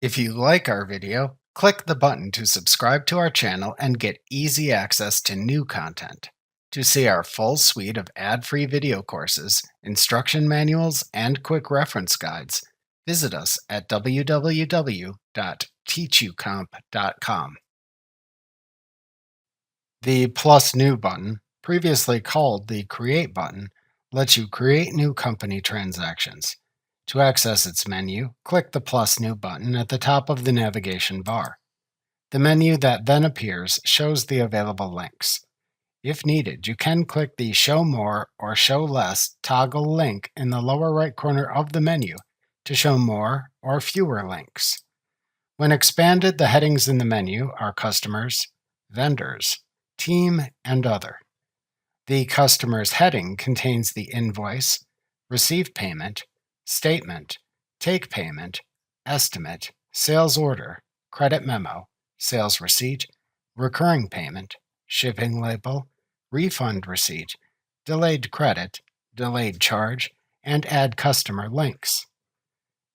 If you like our video, click the button to subscribe to our channel and get easy access to new content. To see our full suite of ad-free video courses, instruction manuals, and quick reference guides, visit us at www.teachucomp.com. The Plus New button, previously called the Create button, lets you create new company transactions. To access its menu, click the Plus New button at the top of the navigation bar. The menu that then appears shows the available links. If needed, you can click the Show More or Show Less toggle link in the lower right corner of the menu to show more or fewer links. When expanded, the headings in the menu are Customers, Vendors, Team, and Other. The Customers heading contains the invoice, receive payment, statement, take payment, estimate, sales order, credit memo, sales receipt, recurring payment, shipping label, refund receipt, delayed credit, delayed charge, and add customer links.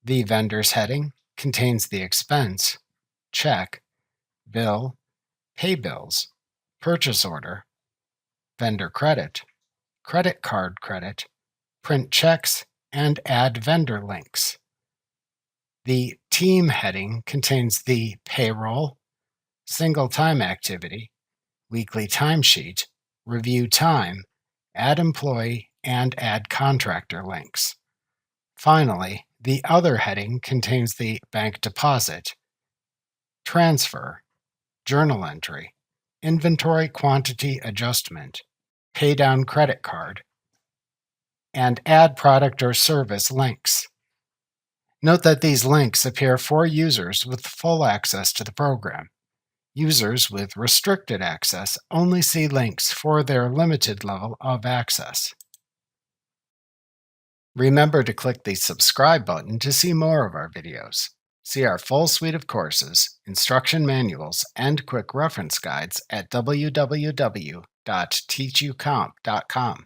The Vendors heading contains the expense, check, bill, pay bills, purchase order, vendor credit, credit card credit, print checks, and add vendor links. The Team heading contains the payroll, single time activity, weekly timesheet, review time, add employee, and add contractor links. Finally, the Other heading contains the bank deposit, transfer, journal entry, inventory quantity adjustment, pay down credit card, and add product or service links. Note that these links appear for users with full access to the program. Users with restricted access only see links for their limited level of access. Remember to click the subscribe button to see more of our videos. See our full suite of courses, instruction manuals, and quick reference guides at www.teachucomp.com.